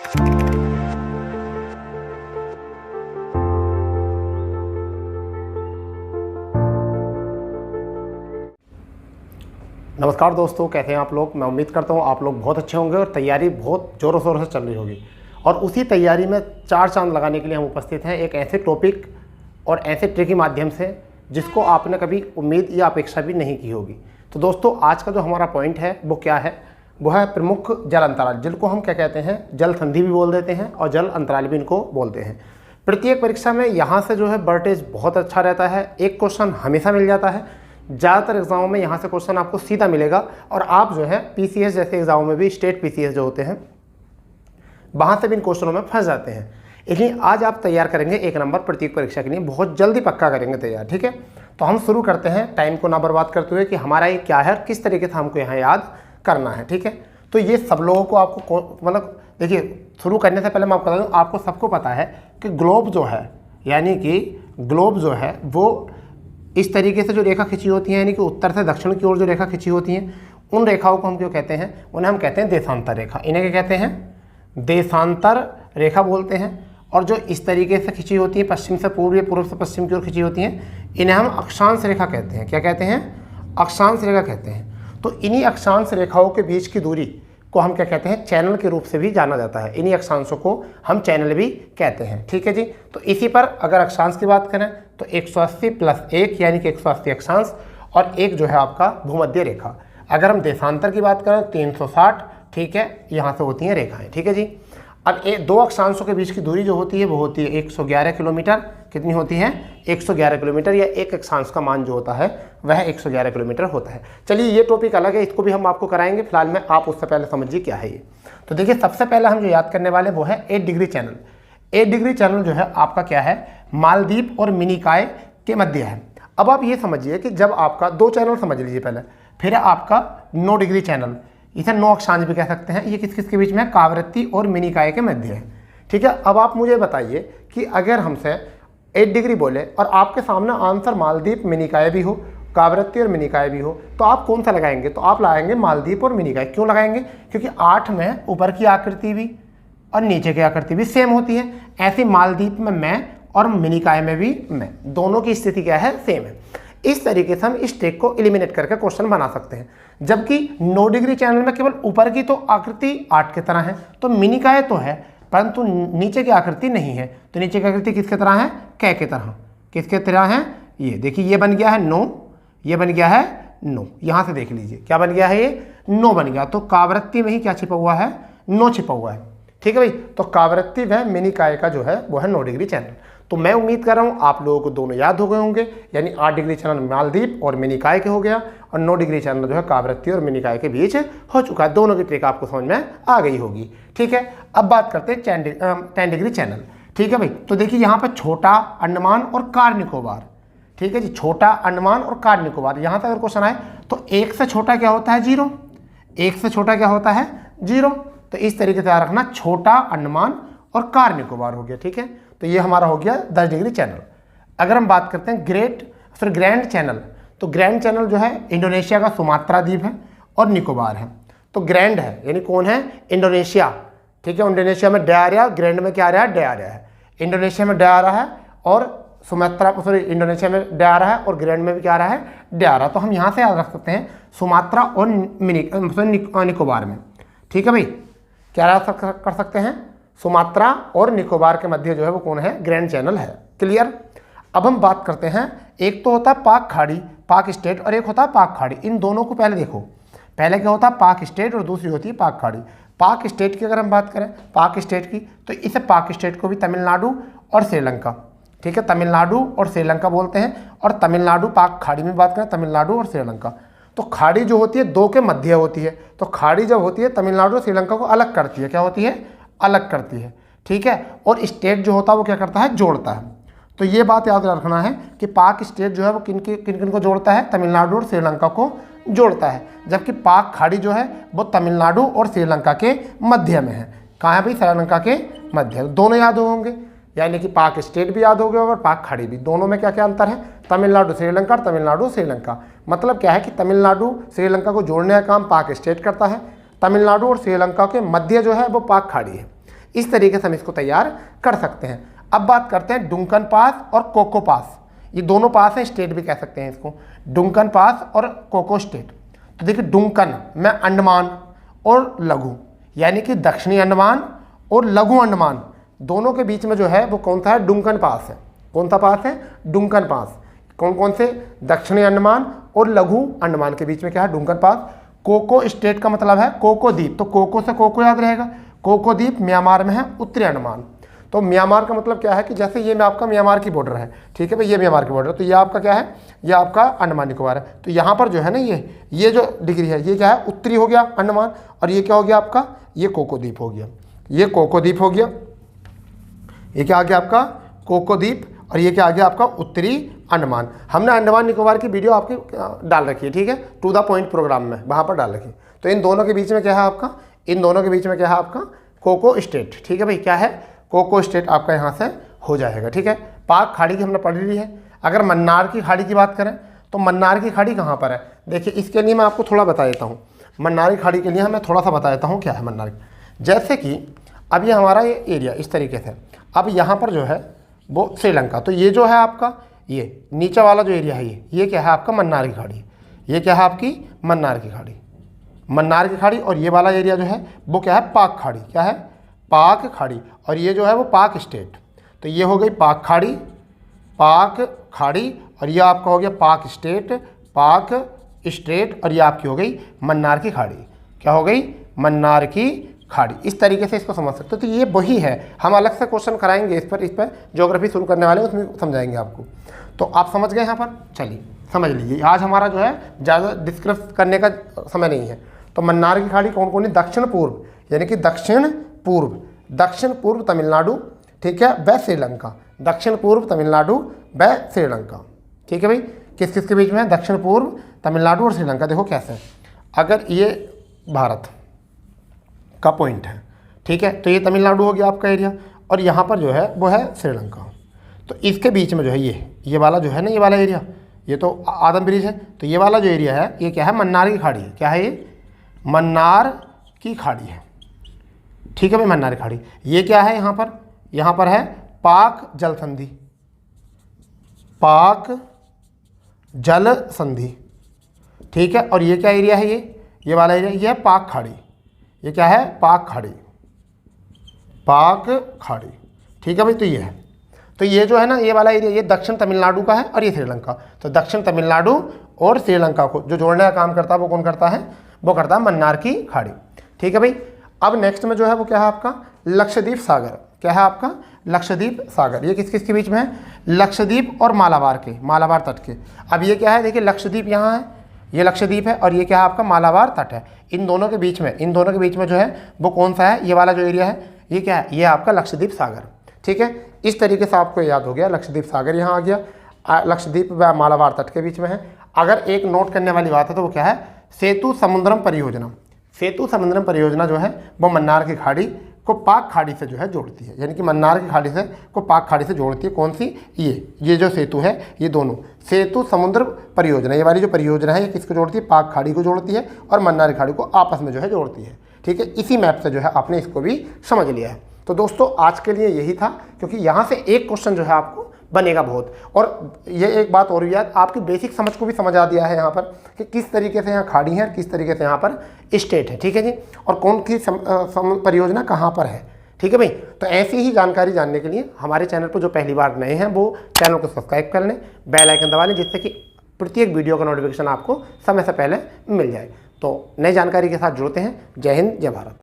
नमस्कार दोस्तों, कैसे हैं आप लोग। मैं उम्मीद करता हूं आप लोग बहुत अच्छे होंगे और तैयारी बहुत ज़ोरों शोरों से चल रही होगी। और उसी तैयारी में चार चांद लगाने के लिए हम उपस्थित हैं एक ऐसे टॉपिक और ऐसे ट्रिक के माध्यम से जिसको आपने कभी उम्मीद या अपेक्षा भी नहीं की होगी। तो दोस्तों, आज का जो हमारा पॉइंट है वो क्या है, वो है प्रमुख जल अंतराल, जिनको हम क्या कहते हैं, जल संधि भी बोल देते हैं और जल अंतराल भी इनको बोलते हैं। प्रत्येक परीक्षा में यहाँ से जो है वर्टेज बहुत अच्छा रहता है, एक क्वेश्चन हमेशा मिल जाता है। ज़्यादातर एग्जामों में यहाँ से क्वेश्चन आपको सीधा मिलेगा और आप जो है पीसीएस जैसे एग्जामों में भी, स्टेट पीसीएस जो होते हैं, वहाँ से भी इन क्वेश्चनों में फंस जाते हैं। इसलिए आज आप तैयार करेंगे एक नंबर प्रत्येक परीक्षा के लिए, बहुत जल्दी पक्का करेंगे तैयार। ठीक है, तो हम शुरू करते हैं टाइम को ना बर्बाद करते हुए कि हमारा ये क्या है, किस तरीके से हमको यहाँ याद करना है। ठीक है, तो ये सब लोगों को आपको मतलब देखिए, शुरू करने से पहले मैं आपको बता दूँ, आपको सबको पता है कि ग्लोब जो है, यानी कि ग्लोब जो है वो इस तरीके से जो रेखा खिंची होती है, यानी कि उत्तर से दक्षिण की ओर जो रेखा खिंची होती हैं, उन रेखाओं को हम क्यों कहते हैं, उन्हें हम कहते हैं देशांतर रेखा। इन्हें क्या कहते हैं, देशांतर रेखा बोलते हैं। और जो इस तरीके से खिंची होती है, पश्चिम से पूर्व या पूर्व से पश्चिम की ओर खिंची होती हैं, इन्हें हम अक्षांश रेखा कहते हैं। क्या कहते हैं, अक्षांश रेखा कहते हैं। तो इन्हीं अक्षांश रेखाओं के बीच की दूरी को हम क्या कहते हैं, चैनल के रूप से भी जाना जाता है। इन्हीं अक्षांशों को हम चैनल भी कहते हैं। ठीक है जी, तो इसी पर अगर अक्षांश की बात करें तो 180 + 1 यानी कि 180 अक्षांश और एक जो है आपका भूमध्य रेखा। अगर हम देशांतर की बात करें 360, ठीक है, यहाँ से होती हैं रेखाएं। ठीक है जी, अब दो अक्षांशों के बीच की दूरी जो होती है वो होती है 111 किलोमीटर। कितनी होती है, 111 किलोमीटर, या एक अक्षांश का मान जो होता है वह 111 किलोमीटर होता है। चलिए, ये टॉपिक अलग है, इसको भी हम आपको कराएंगे। फिलहाल में आप उससे पहले समझिए क्या है ये। तो देखिए, सबसे पहले हम जो याद करने वाले वो है 8 डिग्री चैनल। 8 डिग्री चैनल जो है आपका क्या है, मालदीव और मिनिकॉय के मध्य है। अब आप ये समझिए कि जब आपका दो चैनल समझ लीजिए पहले, फिर आपका 9 डिग्री चैनल, इसे 9 अक्षांश भी कह सकते हैं। ये किस किस के बीच में है, कावरत्ती और मिनिकॉय के मध्य है। ठीक है, अब आप मुझे बताइए कि अगर हमसे 8 डिग्री बोले और आपके सामने आंसर मालदीव मिनिकॉय भी हो, कावरत्ती और मिनिकॉय भी हो, तो आप कौन सा लगाएंगे, तो आप लगाएंगे मालदीव और मिनिकॉय। क्यों लगाएंगे, क्योंकि 8 में ऊपर की आकृति भी और नीचे की आकृति भी सेम होती है। ऐसे मालदीव में मैं और मिनिकॉय में भी मैं, दोनों की स्थिति क्या है, सेम है। इस तरीके से हम इस ट्रिक को एलिमिनेट करके क्वेश्चन बना सकते हैं। जबकि 9 डिग्री चैनल में केवल ऊपर की तो आकृति 8 की तरह है, तो मिनिकॉय तो है परंतु नीचे की आकृति नहीं है। तो नीचे की आकृति किसके तरह है, कै की तरह। किसके तरह है, ये देखिए, ये बन गया है 9, ये बन गया है 9। यहाँ से देख लीजिए क्या बन गया है, ये 9 बन गया। तो कावरत्ती में ही क्या छिपा हुआ है, 9 छिपा हुआ है। ठीक है भाई, तो कावरत्ती व मिनिकॉय का जो है वो है 9 डिग्री चैनल। तो मैं उम्मीद कर रहा हूँ आप लोगों को दोनों याद हो गए होंगे, यानी 8 डिग्री चैनल मालदीव और मिनिकॉय के हो गया और 9 डिग्री चैनल जो है कावरत्ती और मिनिकॉय के बीच हो चुका है। दोनों की ट्रिक आपको समझ में आ गई होगी। ठीक है, अब बात करते हैं 10 डिग्री चैनल। ठीक है भाई, तो देखिए यहाँ पर छोटा अंडमान और कार निकोबार। ठीक है जी, छोटा अंडमान और कार निकोबार, यहाँ से अगर क्वेश्चन आए तो 1 से छोटा क्या होता है, 0। 1 से छोटा क्या होता है, 0। तो इस तरीके से याद रखना, छोटा अंडमान और कार निकोबार हो गया। ठीक है, तो ये हमारा हो गया 10 डिग्री चैनल। अगर हम बात करते हैं ग्रैंड चैनल, तो ग्रैंड चैनल जो है इंडोनेशिया का सुमात्रा द्वीप है और निकोबार है। तो ग्रैंड है यानी कौन है, इंडोनेशिया। ठीक है, इंडोनेशिया में डे आ रहा है, ग्रैंड में क्या आ रहा है, डे आ रहा है। इंडोनेशिया में डे आ रहा है और इंडोनेशिया में डे आ रहा है और ग्रैंड में भी क्या आ रहा है, डे आ रहा है। तो हम यहाँ से याद रख सकते हैं सुमात्रा और निकोबार में। ठीक है भाई, क्या याद कर सकते हैं, सुमात्रा और निकोबार के मध्य जो है वो कौन है, ग्रैंड चैनल है। क्लियर। अब हम बात करते हैं, एक तो होता है पाक खाड़ी, पाक स्टेट, और एक होता है पाक खाड़ी। इन दोनों को पहले देखो, पहले क्या होता है, पाक स्टेट, और दूसरी होती है पाक खाड़ी। पाक स्टेट की अगर हम बात करें, पाक स्टेट की, तो इसे पाक स्टेट को भी तमिलनाडु और श्रीलंका, ठीक है, तमिलनाडु और श्रीलंका बोलते हैं। और तमिलनाडु, पाक खाड़ी में बात करें, तमिलनाडु और श्रीलंका, तो खाड़ी जो होती है 2 के मध्य होती है। तो खाड़ी जब होती है तमिलनाडु और श्रीलंका को अलग करती है, क्या होती है, अलग करती है। ठीक है, और स्टेट जो होता है वो क्या करता है, जोड़ता है। तो ये बात याद रखना है कि पाक स्टेट जो है वो किन किन को जोड़ता है, तमिलनाडु और श्रीलंका को जोड़ता है। जबकि पाक खाड़ी जो है वो तमिलनाडु और श्रीलंका के मध्य में है। कहाँ है भाई, श्रीलंका के मध्य। दोनों याद होंगे, यानी कि पाक स्टेट भी याद हो गया और पाक खाड़ी भी। दोनों में क्या क्या अंतर है, तमिलनाडु श्रीलंका और तमिलनाडु श्रीलंका। मतलब क्या है कि तमिलनाडु श्रीलंका को जोड़ने का काम पाक स्टेट करता है, तमिलनाडु और श्रीलंका के मध्य जो है वो पाक खाड़ी है। इस तरीके से हम इसको तैयार कर सकते हैं। अब बात करते हैं डुंकन पास और कोको पास। ये दोनों पास हैं, स्टेट भी कह सकते हैं इसको, डुंकन पास और कोको स्टेट। तो देखिए डुंकन में अंडमान और लघु, यानी कि दक्षिणी अंडमान और लघु अंडमान दोनों के बीच में जो है वो कौन सा है, डुंकन पास है। कौन सा पास है, डुंकन पास। कौन कौन से, दक्षिणी अंडमान और लघु अंडमान के बीच में क्या है, डुंकन पास। कोको स्टेट का मतलब है कोको द्वीप, तो कोको से कोको याद रहेगा, कोको द्वीप म्यांमार में है, उत्तरी अंडमान। तो म्यांमार का मतलब क्या है कि जैसे ये आपका म्यांमार की बॉर्डर है, ठीक है भाई, ये म्यांमार की बॉर्डर है, तो ये आपका क्या है, ये आपका अंडमान निकोबार है। तो यहाँ पर जो है ना ये जो डिग्री है ये क्या है, उत्तरी हो गया अंडमान, और ये क्या हो गया आपका, ये कोको द्वीप हो गया, ये कोको द्वीप हो गया, ये क्या आ गया आपका कोको द्वीप, और ये क्या आ गया आपका उत्तरी अंडमान। हमने अंडमान निकोबार की वीडियो आपकी डाल रखी है, ठीक है, टू द पॉइंट प्रोग्राम में, वहाँ पर डाल रखी है। तो इन दोनों के बीच में क्या है आपका, इन दोनों के बीच में क्या है आपका कोको स्टेट, ठीक है भाई, क्या है, कोको स्टेट आपका यहाँ से हो जाएगा, ठीक है। पाक खाड़ी की हमने पढ़ ली है। अगर मन्नार की खाड़ी की बात करें तो मन्नार की खाड़ी कहाँ पर है, देखिए इसके लिए मैं आपको थोड़ा बता देता हूँ। मन्नार की खाड़ी के लिए मैं थोड़ा सा बता देता हूँ क्या है मन्नार की। जैसे कि अब ये हमारा ये एरिया इस तरीके से, अब यहाँ पर जो है वो श्रीलंका, तो ये जो है आपका ये नीचे वाला जो एरिया है ये क्या है आपका मन्नार की खाड़ी, ये क्या है आपकी मन्नार की खाड़ी, मन्नार की खाड़ी। और ये वाला एरिया जो है वो क्या है, पाक खाड़ी, क्या है, पाक खाड़ी। और ये जो है वो पाक स्टेट, तो ये हो गई पाक खाड़ी, पाक खाड़ी, और ये आपका हो गया पाक स्टेट, पाक स्टेट, और ये आपकी हो गई मन्नार की खाड़ी, क्या हो गई, मन्नार की खाड़ी। इस तरीके से इसको समझ सकते हो। तो ये वही है, हम अलग से क्वेश्चन कराएंगे इस पर ज्योग्राफी शुरू करने वाले हैं, उसमें समझाएंगे आपको। तो आप समझ गए यहाँ पर, चलिए समझ लीजिए। आज हमारा जो है ज़्यादा डिस्कस करने का समय नहीं है। तो मन्नार की खाड़ी कौन कौन है, दक्षिण पूर्व, यानी कि दक्षिण पूर्व तमिलनाडु, ठीक है, व श्रीलंका, दक्षिण पूर्व तमिलनाडु व श्रीलंका, ठीक है भाई। किस किस के बीच में है, दक्षिण पूर्व तमिलनाडु और श्रीलंका। देखो कैसे, अगर ये भारत का पॉइंट है, ठीक है, तो ये तमिलनाडु हो गया आपका एरिया, और यहाँ पर जो है वो है श्रीलंका। तो इसके बीच में जो है ये वाला जो है ना, ये वाला एरिया, ये तो आदम ब्रिज है, तो ये वाला जो एरिया है ये क्या है, मन्नार की खाड़ी है, क्या है ये, मन्नार की खाड़ी है, ठीक है भाई, मन्नार की खाड़ी। ये क्या है यहाँ पर है पाक जल संधि, पाक जल संधि, ठीक है। और ये क्या एरिया है, ये वाला एरिया, ये है पाक खाड़ी, ये क्या है, पाक खाड़ी, पाक खाड़ी, ठीक है भाई। तो ये है, तो ये जो है ना ये वाला एरिया, ये दक्षिण तमिलनाडु का है, और ये श्रीलंका। तो दक्षिण तमिलनाडु और श्रीलंका को जो जोड़ने का काम करता है वो कौन करता है, वो करता है मन्नार की खाड़ी, ठीक है भाई। अब नेक्स्ट में जो है वो क्या है आपका लक्षद्वीप सागर, क्या है आपका लक्षद्वीप सागर। ये किस किस के बीच में है, लक्षद्वीप और मालाबार के, मालाबार तट के। अब ये क्या है, देखिए लक्षद्वीप यहाँ है, ये लक्षद्वीप है, और ये क्या है आपका मालाबार तट है। इन दोनों के बीच में जो है वो कौन सा है, ये वाला जो एरिया है ये क्या है, ये आपका लक्षद्वीप सागर, ठीक है। इस तरीके से आपको याद हो गया, लक्षद्वीप सागर यहाँ आ गया, लक्षद्वीप व मालाबार तट के बीच में है। अगर एक नोट करने वाली बात है तो वो क्या है, सेतु समुद्रम परियोजना। सेतु समुद्रम परियोजना जो है वो मन्नार की खाड़ी को पाक खाड़ी से जो है जोड़ती है, यानी कि मन्नार की खाड़ी से को पाक खाड़ी से जोड़ती है। कौन सी, ये जो सेतु है, ये दोनों सेतु समुद्र परियोजना, ये वाली जो परियोजना है ये किसको जोड़ती है, पाक खाड़ी को जोड़ती है, और मन्नार की खाड़ी को आपस में जो है जोड़ती है, ठीक है। इसी मैप से जो है आपने इसको भी समझ लिया है। तो दोस्तों आज के लिए यही था, क्योंकि यहाँ से एक क्वेश्चन जो है आपको बनेगा बहुत। और ये एक बात और भी याद, आपकी बेसिक समझ को भी समझ आ दिया है यहाँ पर कि किस तरीके से यहाँ खाड़ी है और किस तरीके से यहाँ पर स्टेट है, ठीक है जी, और कौन की परियोजना कहाँ पर है, ठीक है भाई। तो ऐसी ही जानकारी जानने के लिए हमारे चैनल पर जो पहली बार नए हैं वो चैनल को सब्सक्राइब कर लें, बेल आइकन दबा लें, जिससे कि प्रत्येक वीडियो का नोटिफिकेशन आपको समय से पहले मिल जाए। तो नई जानकारी के साथ जुड़ते हैं। जय हिंद, जय भारत।